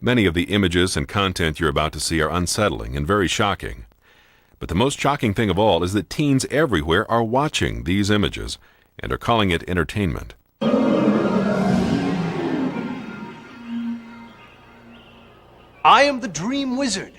Many of the images and content you're about to see are unsettling and very shocking. But the most shocking thing of all is that teens everywhere are watching these images and are calling it entertainment. I am the Dream Wizard.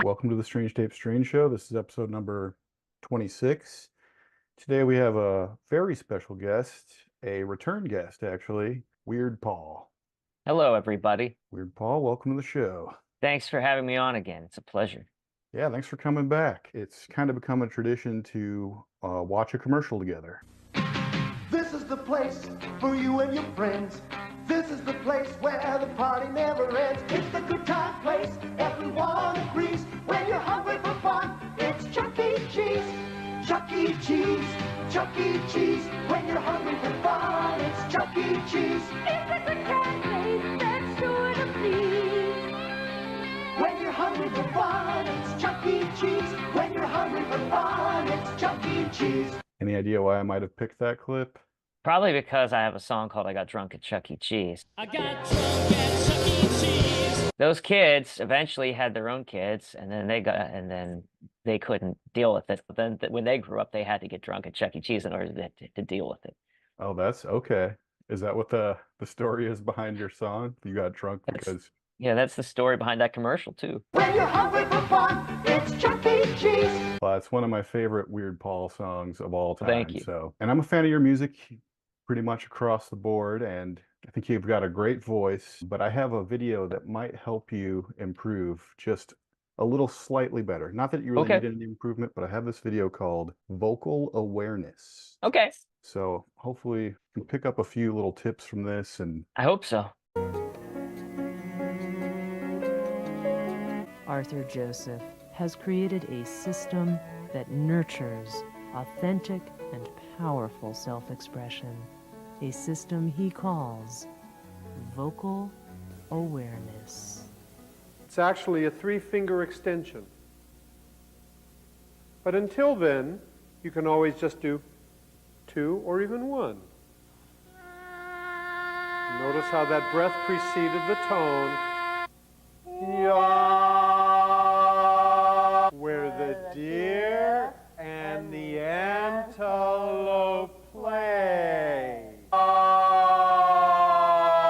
Welcome to the Strange Tape Strange Show. This is episode number 26. Today we have a very special guest, a return guest actually, Weird Paul. Hello, everybody. Weird Paul, welcome to the show. Thanks for having me on again. It's a pleasure. Yeah, thanks for coming back. It's kind of become a tradition to watch a commercial together. This is the place for you and your friends. This is the place where the party never ends. It's the good time place, everyone agrees. When you're hungry for fun, it's Chuck E. Cheese. Chuck E. Cheese, Chuck E. Cheese. When you're hungry for fun, it's Chuck E. Cheese. It's a good time place that's sure to please. When you're hungry for fun, it's Chuck E. Cheese. When you're hungry for fun, it's Chuck E. Cheese. Any idea why I might have picked that clip? Probably because I have a song called I Got Drunk at Chuck E. Cheese. I got drunk at Chuck E. Cheese. Those kids eventually had their own kids, and then they couldn't deal with it. But then when they grew up, they had to get drunk at Chuck E. Cheese in order to deal with it. Oh, that's okay. Is that what the story is behind your song? You got drunk because... Yeah, that's the story behind that commercial, too. When you're hungry for fun, it's Chuck E. Cheese. Well, it's one of my favorite Weird Paul songs of all time. Thank you. So, and I'm a fan of your music pretty much across the board, and I think you've got a great voice, but I have a video that might help you improve just a little slightly better. Not that you really need any improvement, but I have this video called Vocal Awareness. Okay. So hopefully you can pick up a few little tips from this. And I hope so. Arthur Joseph has created a system that nurtures authentic and powerful self-expression, a system he calls vocal awareness. It's actually a three-finger extension. But until then, you can always just do two or even one. Notice how that breath preceded the tone. Ya, where the deer and the antelope play.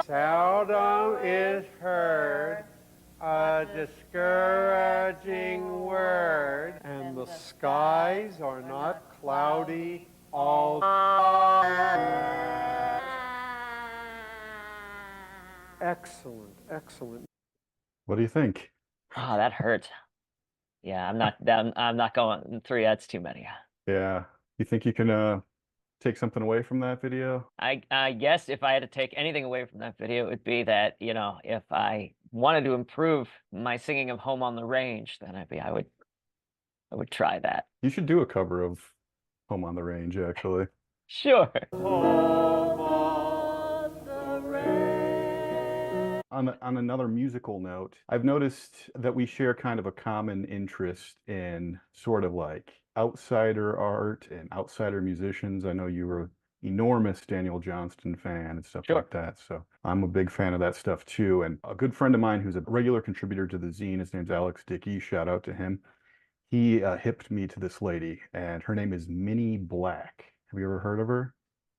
Seldom is heard a discouraging word, and the skies are not cloudy all. Excellent, excellent. what do you think? Oh, that hurt. Yeah, I'm not going three. That's too many. Yeah. You think you can take something away from that video? I guess if I had to take anything away from that video, it would be that, if I wanted to improve my singing of Home on the Range, then I would try that. You should do a cover of Home on the Range, actually. Sure. On another musical note, I've noticed that we share kind of a common interest in sort of like outsider art and outsider musicians. I know you were an enormous Daniel Johnston fan and stuff like that, so I'm a big fan of that stuff too. And a good friend of mine who's a regular contributor to the zine, his name's Alex Dickey, shout out to him. He hipped me to this lady, and her name is Minnie Black. Have you ever heard of her?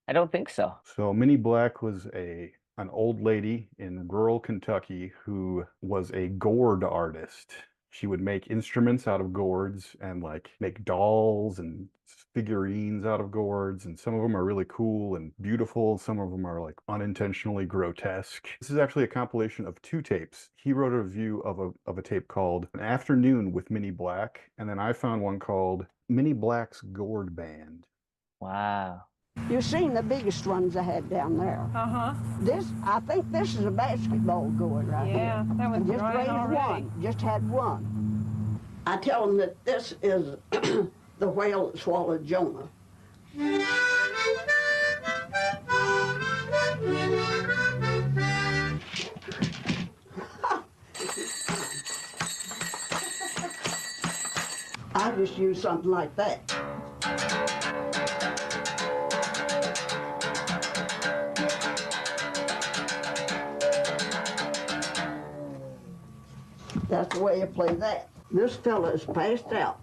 I don't think so. So Minnie Black was an old lady in rural Kentucky who was a gourd artist. She would make instruments out of gourds and like make dolls and figurines out of gourds, and some of them are really cool and beautiful. Some of them are like unintentionally grotesque. This is actually a compilation of two tapes. He wrote a review of a tape called An Afternoon with Minnie Black, and then I found one called Minnie Black's Gourd Band. Wow. You've seen the biggest ones I had down there. Uh-huh. I think this is a basketball gourd right here. Yeah, that was I just drying raised already. one, just had one. I tell them that this is the whale that swallowed Jonah. I just use something like that. That's the way you play that. This fella is passed out.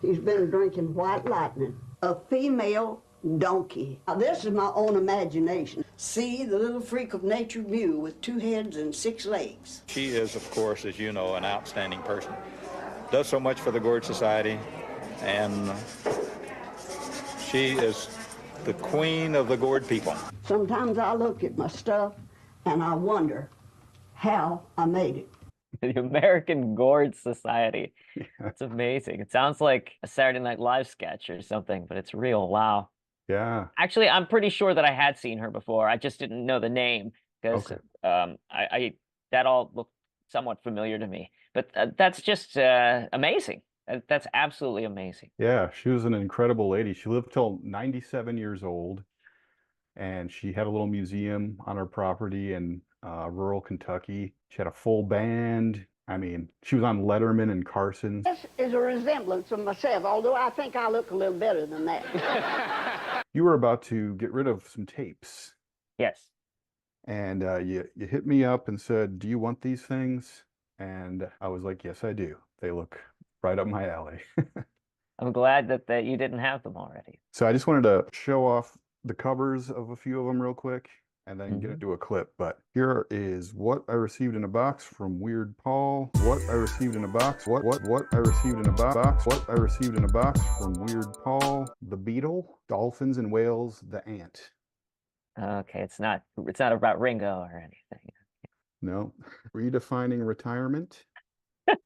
He's been drinking white lightning. A female donkey. Now, this is my own imagination. See the little freak of nature view with 2 heads and 6 legs. She is, of course, as you know, an outstanding person. Does so much for the Gourd Society, and she is the queen of the Gourd people. Sometimes I look at my stuff and I wonder how I made it. The American Gourd Society. It's amazing. It sounds like a Saturday Night Live sketch or something, but it's real. Wow. Yeah. Actually, I'm pretty sure that I had seen her before. I just didn't know the name because I that all looked somewhat familiar to me. But that's just amazing. That's absolutely amazing. Yeah, she was an incredible lady. She lived till 97 years old, and she had a little museum on her property in rural Kentucky. She had a full band. I mean, she was on Letterman and Carson. This is a resemblance of myself, although I think I look a little better than that. You were about to get rid of some tapes. Yes. And you hit me up and said, "Do you want these things?" And I was like, "Yes, I do. They look right up my alley." I'm glad that you didn't have them already. So I just wanted to show off the covers of a few of them real quick and then get into a clip. But here is what I received in a box from Weird Paul. What I received in a box. What I received in a box. What I received in a box from Weird Paul. The beetle, dolphins and whales, the ant. Okay, it's not about Ringo or anything. No. Redefining retirement. It's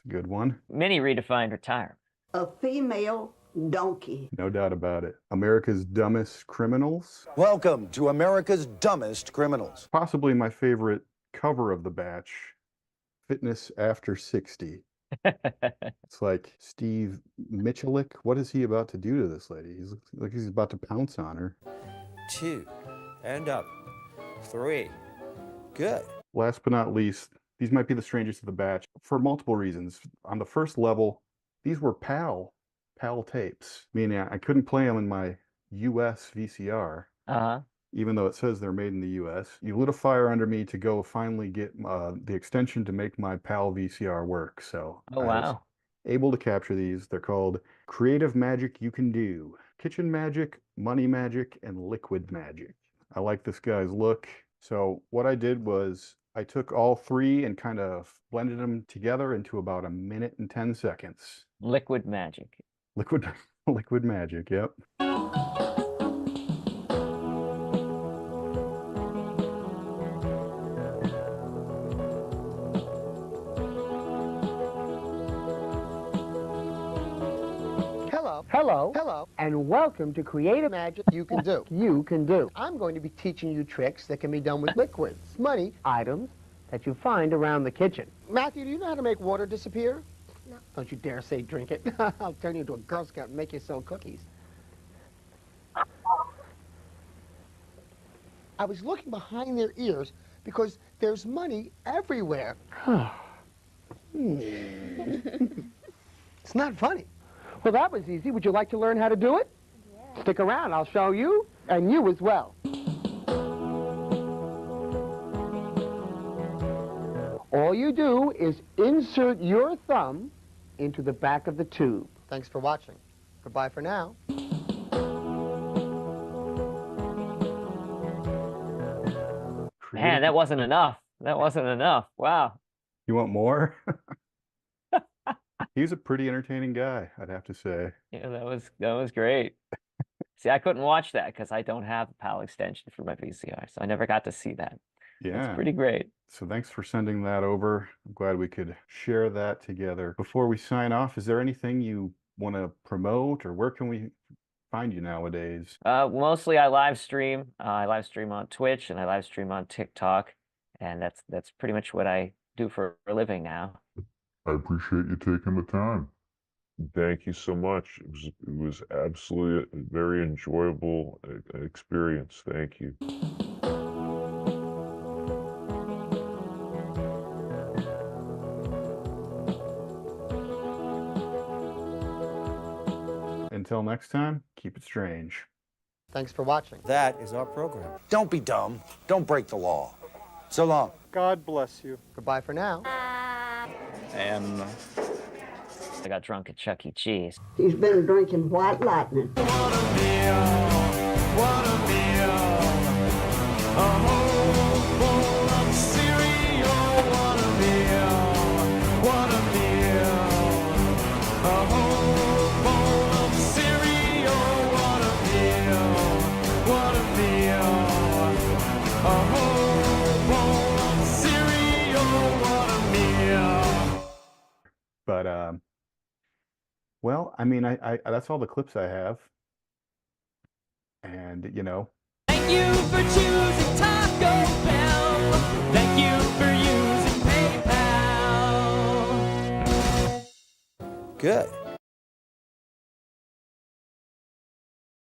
a good one. Minnie redefined retirement. A female donkey. No doubt about it. America's Dumbest Criminals. Welcome to America's Dumbest Criminals. Possibly my favorite cover of the batch, Fitness After 60. It's like Steve Michalik. What is he about to do to this lady? He's like he's about to pounce on her. 2 and up. 3. Good. Last but not least, these might be the strangest of the batch for multiple reasons. On the first level, these were PAL tapes, meaning I couldn't play them in my US VCR, even though it says they're made in the US. You lit a fire under me to go finally get the extension to make my PAL VCR work. So oh, wow. I was able to capture these. They're called Creative Magic You Can Do, Kitchen Magic, Money Magic, and Liquid Magic. I like this guy's look. So what I did was I took all 3 and kind of blended them together into about 1 minute and 10 seconds. Liquid magic. Liquid magic, yep. Hello, and welcome to Creative Magic You Can Do. You can do. I'm going to be teaching you tricks that can be done with liquids, money, items that you find around the kitchen. Matthew, do you know how to make water disappear? No. Don't you dare say drink it. I'll turn you into a Girl Scout and make you sell cookies. I was looking behind their ears because there's money everywhere. It's not funny. Well, that was easy. Would you like to learn how to do it? Yeah. Stick around. I'll show you, and you as well. All you do is insert your thumb into the back of the tube. Thanks for watching. Goodbye for now. Man, that wasn't enough. That wasn't enough. Wow. You want more? He was a pretty entertaining guy, I'd have to say. Yeah, that was great. See, I couldn't watch that because I don't have a PAL extension for my VCR, so I never got to see that. Yeah. It's pretty great. So thanks for sending that over. I'm glad we could share that together. Before we sign off, is there anything you want to promote, or where can we find you nowadays? Mostly I live stream. I live stream on Twitch and I live stream on TikTok, and that's pretty much what I do for a living now. I appreciate you taking the time. Thank you so much. It was absolutely a very enjoyable experience. Thank you. until next time, keep it strange. Thanks for watching. That is our program. Don't be dumb. Don't break the law. So long. God bless you. Goodbye for now. And I got drunk at Chuck E. Cheese. He's been drinking white lightning. What a meal, what a meal. A whole bowl of cereal. What a meal, what a meal. A whole bowl of cereal. What a meal, what a meal. A whole bowl of cereal. What a meal. But well, I mean, I that's all the clips I have. And, you know. Thank you for choosing Taco Bell. Thank you for using PayPal. Good.